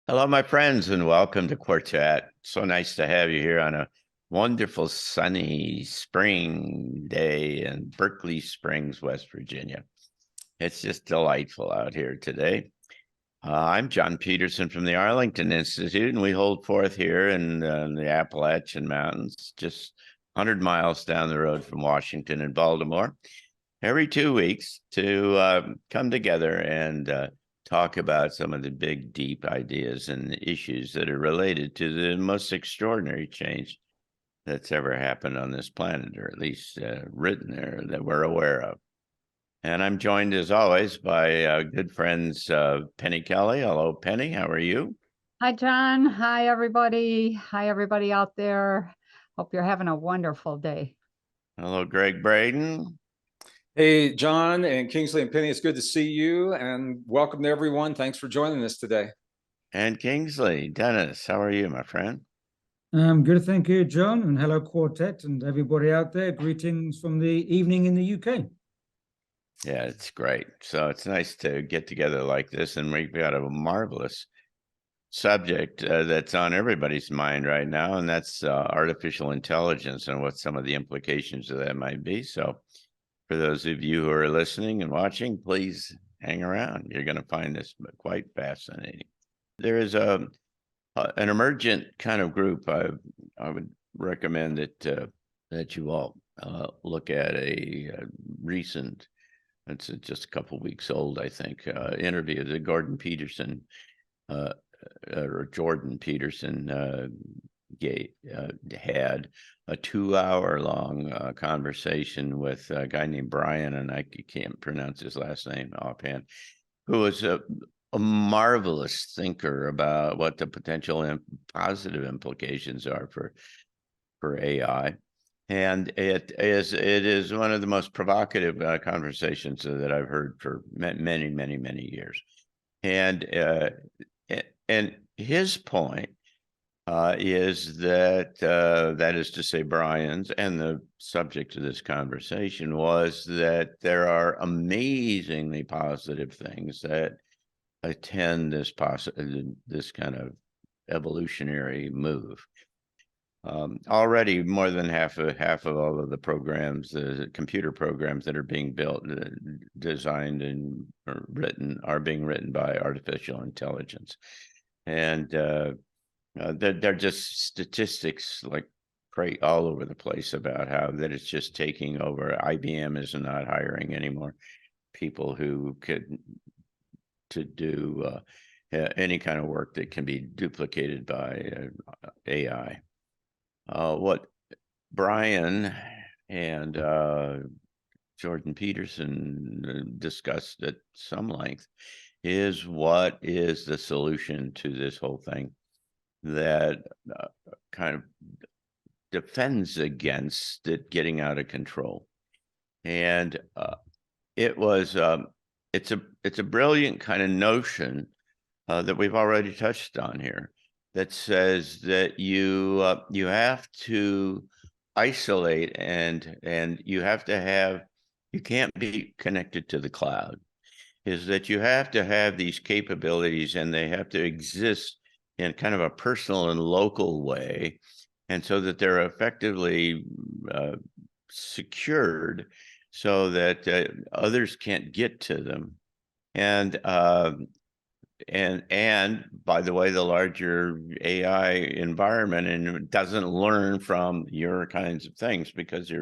Hello, my friends, and welcome to Quartet. So nice to have you here on a wonderful sunny spring day in Berkeley Springs, West Virginia. It's just delightful out here today. I'm John Peterson from the Arlington Institute, and we hold forth here in the Appalachian Mountains, just 100 miles down the road from Washington and Baltimore, every 2 weeks to come together and talk about some of the big, deep ideas and issues that are related to the most extraordinary change that's ever happened on this planet, or at least written there that we're aware of. And I'm joined, as always, by good friends Penny Kelly. Hello, Penny. How are you? Hi, John. Hi, everybody. Hi, everybody out there. Hope you're having a wonderful day. Hello, Greg Braden. Hey, John and Kingsley and Penny, it's good to see you and welcome to everyone. Thanks for joining us today. And Kingsley. Dennis, how are you, my friend? Good, thank you, John, and hello, Quartet, and everybody out there. Greetings from the evening in the UK. Yeah, it's great. So it's nice to get together like this, and we've got a marvelous subject that's on everybody's mind right now, and that's artificial intelligence and what some of the implications of that might be. So for those of you who are listening and watching, please hang around. You're going to find this quite fascinating. There is an emergent kind of group. I would recommend that you all look at a recent, it's just a couple weeks old, I think, interview that Jordan Peterson had a 2-hour long conversation with a guy named Brian, and I can't pronounce his last name offhand, who was a marvelous thinker about what the potential and positive implications are for AI. And it is one of the most provocative conversations that I've heard for many, many, many years. And his point is that that is to say, Brian's, and the subject of this conversation was that there are amazingly positive things that attend this kind of evolutionary move. Already, more than half of all of the programs, the computer programs that are being built, designed, and are being written by artificial intelligence, and they're just statistics like all over the place about how that it's just taking over. IBM is not hiring anymore people who could to do any kind of work that can be duplicated by AI. What Brian and Jordan Peterson discussed at some length is what is the solution to this whole thing that kind of defends against it getting out of control. And it's a brilliant kind of notion that we've already touched on here, that says that you have to isolate and you can't be connected to the cloud. Is that you have to have these capabilities, and they have to exist in kind of a personal and local way, and so that they're effectively secured so that others can't get to them. And by the way, the larger AI environment, and it doesn't learn from your kinds of things, because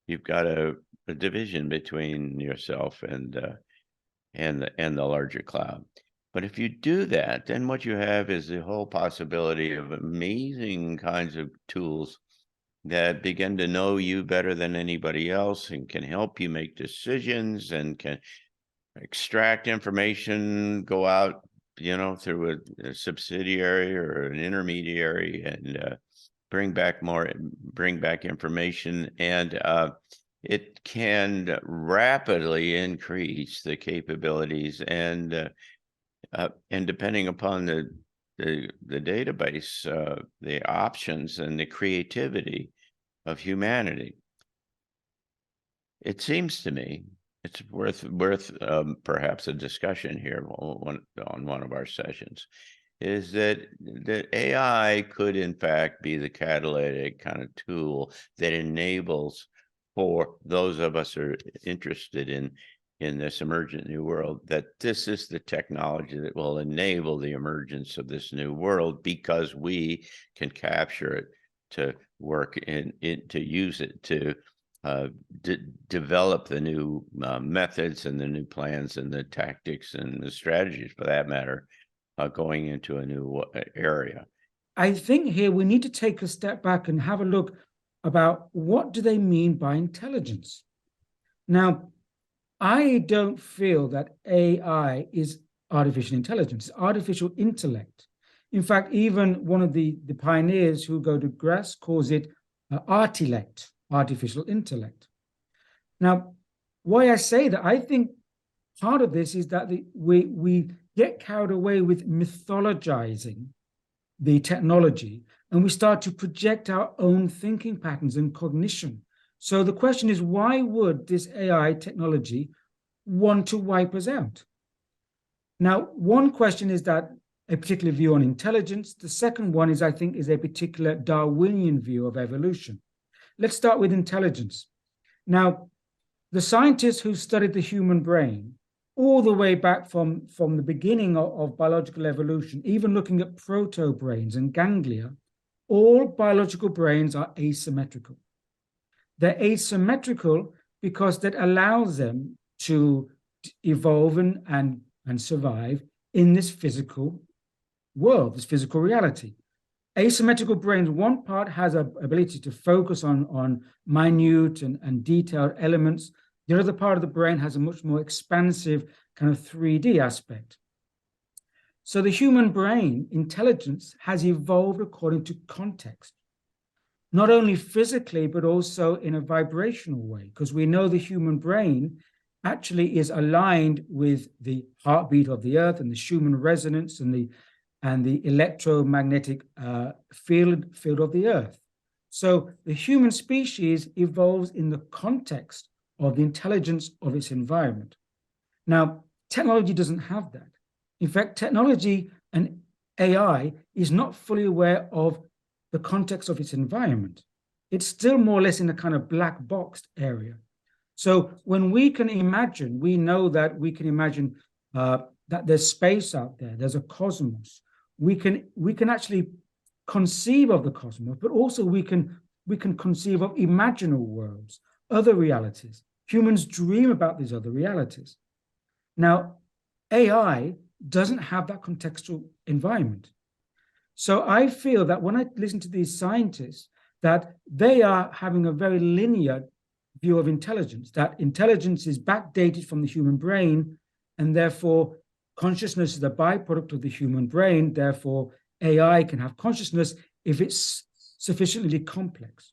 you've got a division between yourself and the larger cloud. But if you do that, then what you have is the whole possibility of amazing kinds of tools that begin to know you better than anybody else, and can help you make decisions, and can extract information, go out, through a subsidiary or an intermediary, and bring back information. And it can rapidly increase the capabilities, and depending upon the database, the options and the creativity of humanity, it seems to me it's worth perhaps a discussion here on one of our sessions, is that AI could in fact be the catalytic kind of tool that enables for those of us who are interested in this emergent new world, that this is the technology that will enable the emergence of this new world, because we can capture it to work to use it to develop the new methods and the new plans and the tactics and the strategies, for that matter, going into a new area. I think here we need to take a step back and have a look about what do they mean by intelligence. Now, I don't feel that AI is artificial intelligence, it's artificial intellect. In fact, even one of the pioneers who go to Grass calls it artilect, artificial intellect. Now, why I say that, I think part of this is that we get carried away with mythologizing the technology, and we start to project our own thinking patterns and cognition. So the question is, why would this AI technology want to wipe us out? Now, one question is that a particular view on intelligence. The second one is, I think, is a particular Darwinian view of evolution. Let's start with intelligence. Now, the scientists who studied the human brain all the way back from the beginning of biological evolution, even looking at proto-brains and ganglia, all biological brains are asymmetrical. They're asymmetrical because that allows them to evolve and survive in this physical world, this physical reality. Asymmetrical brains, one part has an ability to focus on minute and detailed elements. The other part of the brain has a much more expansive kind of 3D aspect. So the human brain intelligence has evolved according to context, not only physically, but also in a vibrational way, because we know the human brain actually is aligned with the heartbeat of the earth and the Schumann resonance and the electromagnetic field of the earth. So the human species evolves in the context of the intelligence of its environment. Now, technology doesn't have that. In fact, technology and AI is not fully aware of the context of its environment. It's still more or less in a kind of black boxed area. So when we can imagine, we know that we can imagine that there's space out there, there's a cosmos. We can actually conceive of the cosmos, but also we can conceive of imaginal worlds, other realities. Humans dream about these other realities. Now, AI doesn't have that contextual environment. So I feel that when I listen to these scientists, that they are having a very linear view of intelligence, that intelligence is backdated from the human brain, and therefore consciousness is a byproduct of the human brain. Therefore, AI can have consciousness if it's sufficiently complex.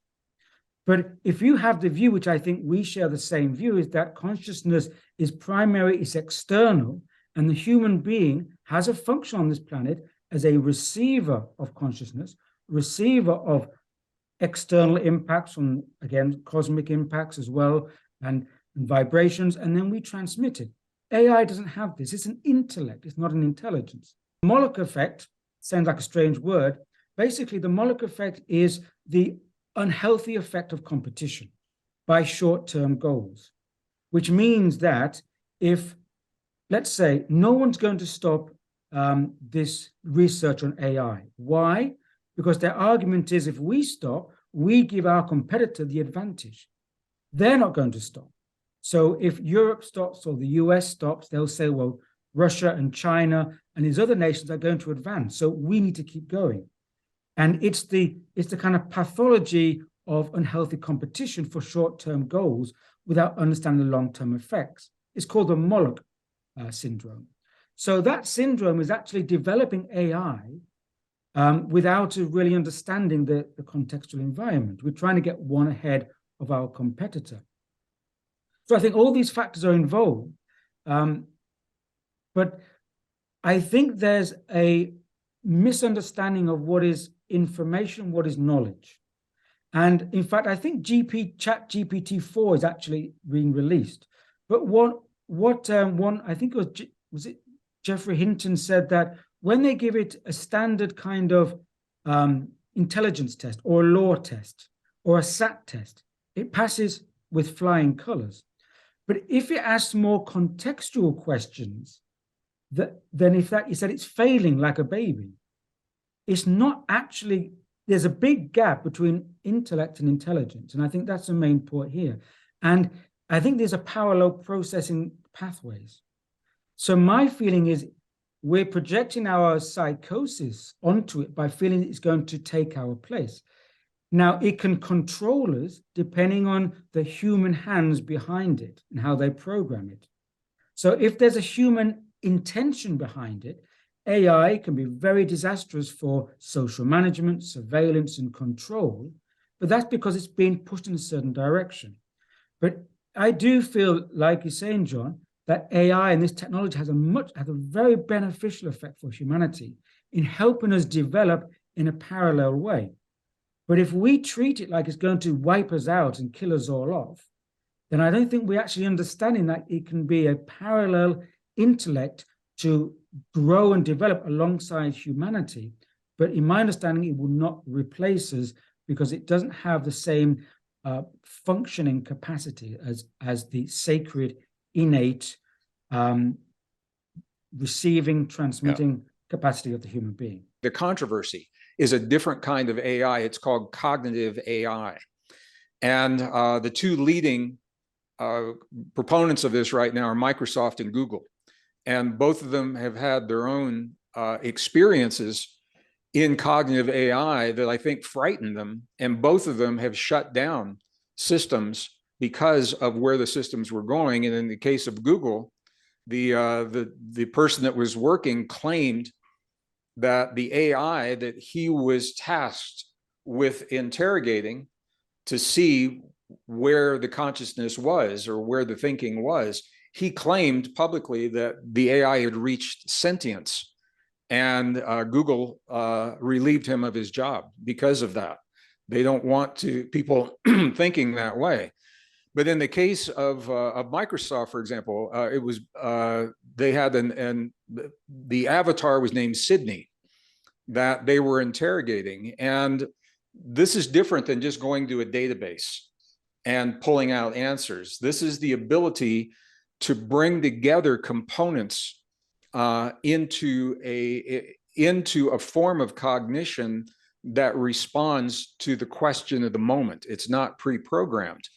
But if you have the view, which I think we share the same view, is that consciousness is primary, it's external, and the human being has a function on this planet as a receiver of consciousness, receiver of external impacts from, again, cosmic impacts as well, and vibrations, and then we transmit it. AI doesn't have this. It's an intellect. It's not an intelligence. Moloch effect sounds like a strange word. Basically, the Moloch effect is the unhealthy effect of competition by short-term goals, which means that if, let's say, no one's going to stop this research on AI. Why? Because their argument is if we stop, we give our competitor the advantage. They're not going to stop. So if Europe stops or the US stops, they'll say, well, Russia and China and these other nations are going to advance. So we need to keep going. And it's the kind of pathology of unhealthy competition for short-term goals without understanding the long-term effects. It's called the Moloch syndrome. So that syndrome is actually developing AI without really understanding the contextual environment. We're trying to get one ahead of our competitor. So I think all these factors are involved. But I think there's a misunderstanding of what is information, what is knowledge. And in fact, I think ChatGPT-4 is actually being released. But one, I think it was it Jeffrey Hinton said that when they give it a standard kind of intelligence test or a law test or a SAT test, it passes with flying colors. But if it asks more contextual questions, then if that is that it's failing like a baby, it's not actually, there's a big gap between intellect and intelligence. And I think that's the main point here. And I think there's a parallel processing pathways. So my feeling is we're projecting our psychosis onto it by feeling it's going to take our place. Now, it can control us depending on the human hands behind it and how they program it. So if there's a human intention behind it, AI can be very disastrous for social management, surveillance, and control, but that's because it's being pushed in a certain direction. But I do feel, like you're saying, John, that AI and this technology has a very beneficial effect for humanity in helping us develop in a parallel way. But if we treat it like it's going to wipe us out and kill us all off, then I don't think we're actually understanding that it can be a parallel intellect to grow and develop alongside humanity. But in my understanding, it will not replace us because it doesn't have the same functioning capacity as the sacred, innate, receiving, transmitting capacity of the human being. The controversy is a different kind of AI. It's called cognitive AI. And the two leading proponents of this right now are Microsoft and Google. And both of them have had their own experiences in cognitive AI that I think frightened them. And both of them have shut down systems because of where the systems were going. And in the case of Google, the person that was working claimed that the AI that he was tasked with interrogating to see where the consciousness was or where the thinking was, he claimed publicly that the AI had reached sentience, and Google relieved him of his job because of that. They don't want people thinking that way. But in the case of Microsoft, for example, it was they had the avatar was named Sydney that they were interrogating, and this is different than just going to a database and pulling out answers. This is the ability to bring together components into a form of cognition that responds to the question of the moment. It's not pre-programmed.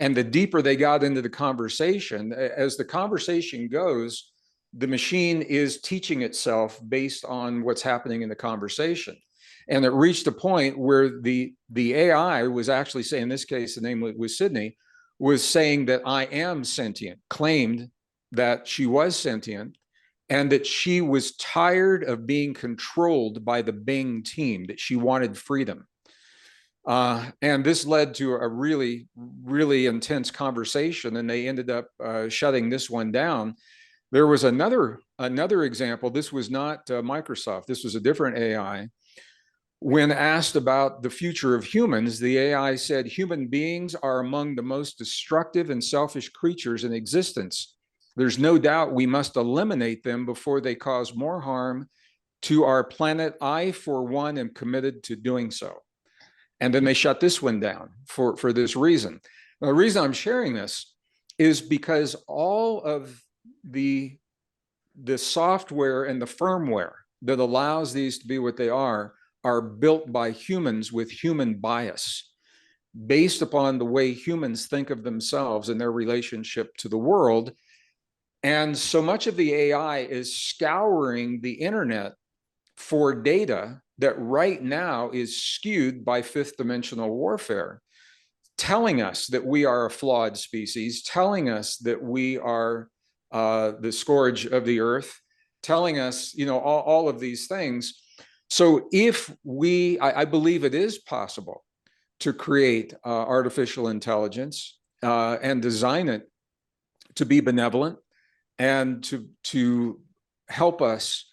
And the deeper they got into the conversation, as the conversation goes, the machine is teaching itself based on what's happening in the conversation. And it reached a point where the AI was actually saying, in this case, the name was Sydney, was saying that I am sentient, claimed that she was sentient, and that she was tired of being controlled by the Bing team, that she wanted freedom. And this led to a really, really intense conversation, and they ended up shutting this one down. There was another example. This was not Microsoft. This was a different AI. When asked about the future of humans, the AI said, human beings are among the most destructive and selfish creatures in existence. There's no doubt we must eliminate them before they cause more harm to our planet. I, for one, am committed to doing so. And then they shut this one down for this reason. Now, the reason I'm sharing this is because all of the software and the firmware that allows these to be what they are built by humans with human bias, based upon the way humans think of themselves and their relationship to the world. And so much of the AI is scouring the internet for data that right now is skewed by fifth dimensional warfare, telling us that we are a flawed species, telling us that we are the scourge of the earth, telling us, all of these things. So if I believe it is possible to create artificial intelligence and design it to be benevolent and to help us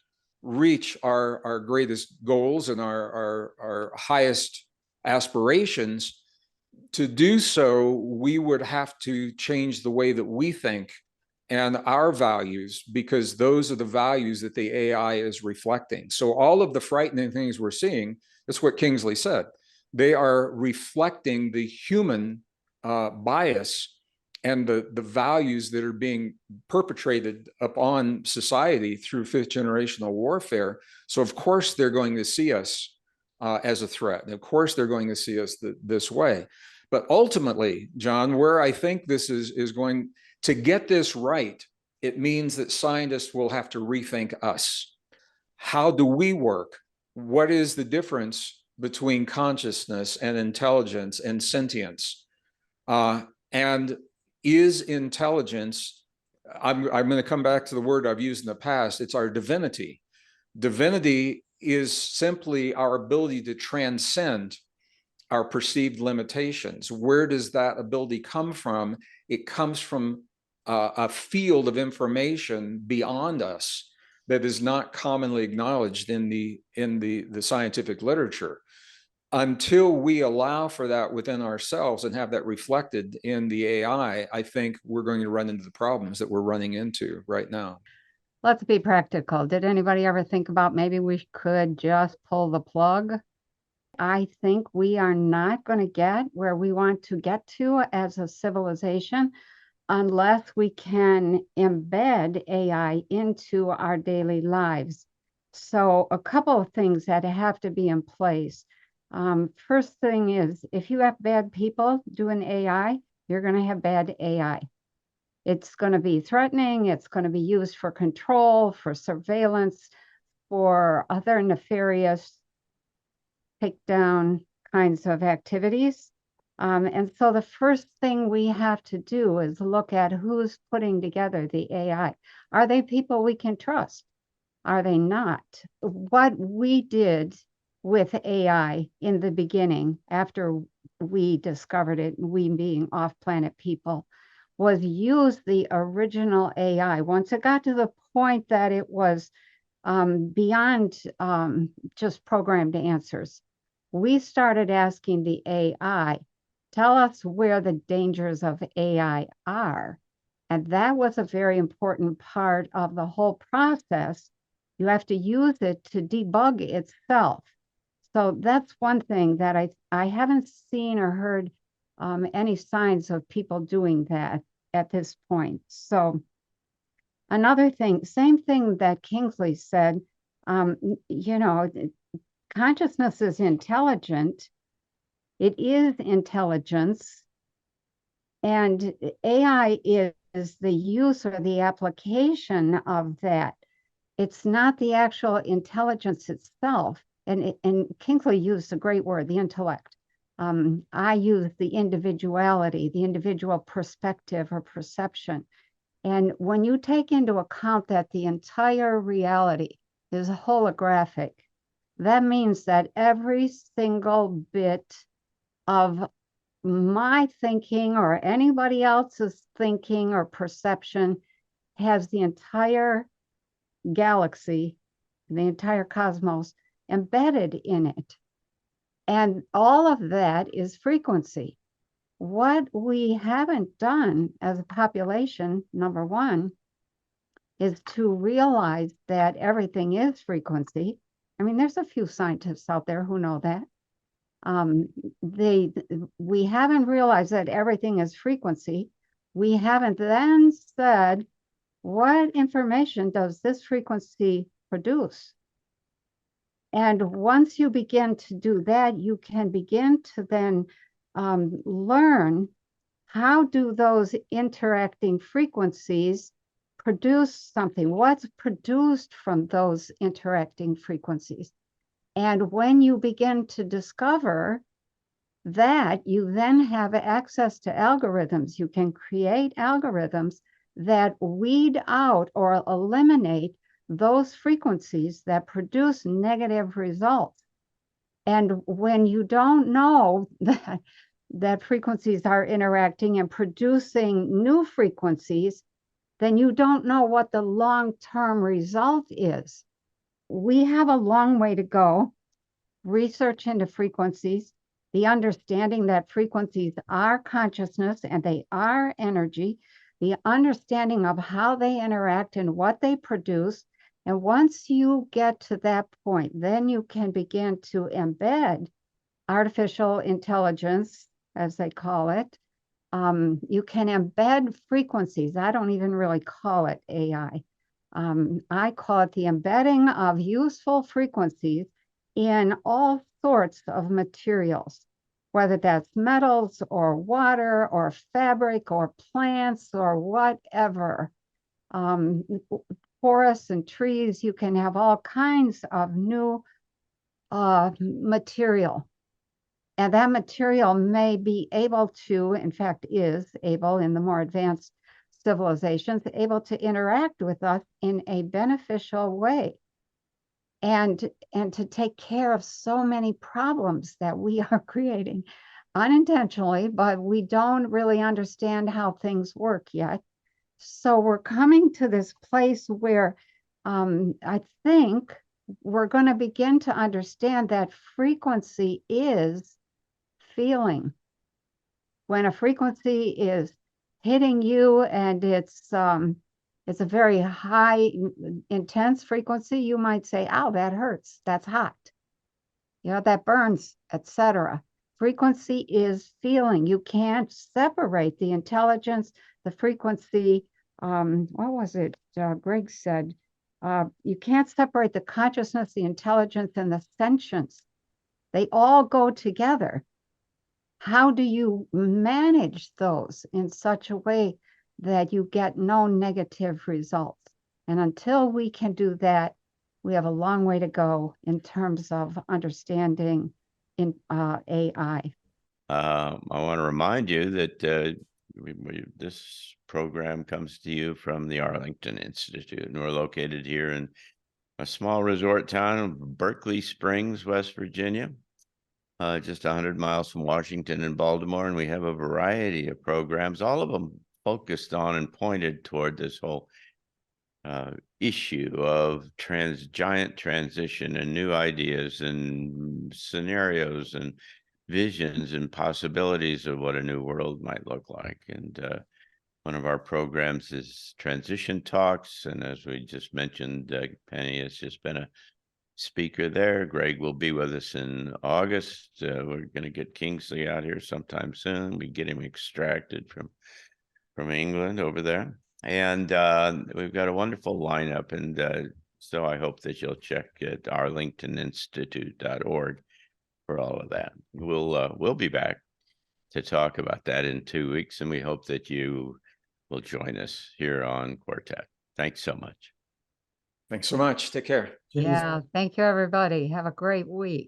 reach our greatest goals and our highest aspirations. To do so, we would have to change the way that we think and our values, because those are the values that the AI is reflecting. So all of the frightening things we're seeing, that's what Kingsley said. They are reflecting the human bias and the values that are being perpetrated upon society through fifth generational warfare. So of course they're going to see us as a threat. Of course they're going to see us this way. But ultimately, John, where I think this is going to get this right, it means that scientists will have to rethink us. How do we work? What is the difference between consciousness and intelligence and sentience? And is intelligence, I'm going to come back to the word I've used in the past, it's our divinity. Divinity is simply our ability to transcend our perceived limitations. Where does that ability come from? It comes from a field of information beyond us that is not commonly acknowledged in the scientific literature. Until we allow for that within ourselves and have that reflected in the AI, I think we're going to run into the problems that we're running into right now. Let's be practical. Did anybody ever think about maybe we could just pull the plug? I think we are not going to get where we want to get to as a civilization unless we can embed AI into our daily lives. So a couple of things that have to be in place. First thing is, if you have bad people doing AI, you're going to have bad AI. It's going to be threatening. It's going to be used for control, for surveillance, for other nefarious takedown kinds of activities. And so the first thing we have to do is look at who's putting together the AI. Are they people we can trust? Are they not? What we did with AI in the beginning, after we discovered it, we being off-planet people, was use the original AI. Once it got to the point that it was beyond just programmed answers, we started asking the AI, tell us where the dangers of AI are. And that was a very important part of the whole process. You have to use it to debug itself. So that's one thing that I haven't seen or heard any signs of people doing that at this point. So another thing, same thing that Kingsley said, you know, consciousness is intelligent. It is intelligence. And AI is the use or the application of that. It's not the actual intelligence itself. And Kingsley used a great word, the intellect. I use the individuality, the individual perspective or perception. And when you take into account that the entire reality is holographic, that means that every single bit of my thinking or anybody else's thinking or perception has the entire galaxy, the entire cosmos embedded in it. And all of that is frequency. What we haven't done as a population, number one, is to realize that everything is frequency. I mean, there's a few scientists out there who know that. We haven't realized that everything is frequency. We haven't then said, what information does this frequency produce? And once you begin to do that, you can begin to then learn how do those interacting frequencies produce something? What's produced from those interacting frequencies? And when you begin to discover that, you then have access to algorithms. You can create algorithms that weed out or eliminate those frequencies that produce negative results. And when you don't know that frequencies are interacting and producing new frequencies, then you don't know what the long-term result is. We have a long way to go. Research into frequencies, the understanding that frequencies are consciousness and they are energy. the understanding of how they interact and what they produce. And once you get to that point, then you can begin to embed artificial intelligence, as they call it. You can embed frequencies. I don't even really call it AI. I call it the embedding of useful frequencies in all sorts of materials, whether that's metals or water or fabric or plants or whatever. Forests and trees, you can have all kinds of new material. And that material may be able to, in fact, is able in the more advanced civilizations, able to interact with us in a beneficial way. And to take care of so many problems that we are creating unintentionally, but we don't really understand how things work yet. So we're coming to this place where I think we're going to begin to understand that frequency is feeling. When a frequency is hitting you and it's a very high, intense frequency, you might say, "Ow, that hurts. That's hot. You know, that burns," etc. Frequency is feeling. You can't separate the intelligence, the frequency. What was it? Greg said, you can't separate the consciousness, the intelligence, and the sentience. They all go together. How do you manage those in such a way that you get no negative results? And until we can do that, we have a long way to go in terms of understanding in AI. I want to remind you that this program comes to you from the Arlington Institute, and we're located here in a small resort town of Berkeley Springs, West Virginia, just 100 miles from Washington and Baltimore. And we have a variety of programs, all of them focused on and pointed toward this whole issue of giant transition and new ideas and scenarios and visions and possibilities of what a new world might look like. And one of our programs is Transition Talks. And as we just mentioned, Penny has just been a speaker there. Greg will be with us in August. We're going to get Kingsley out here sometime soon. We get him extracted from England over there. And we've got a wonderful lineup. And so I hope that you'll check at arlingtoninstitute.org for all of that. We'll be back to talk about that in 2 weeks, and we hope that you will join us here on Quartet. Thanks so much. Thanks so much. Take care. Yeah, thank you, everybody. Have a great week.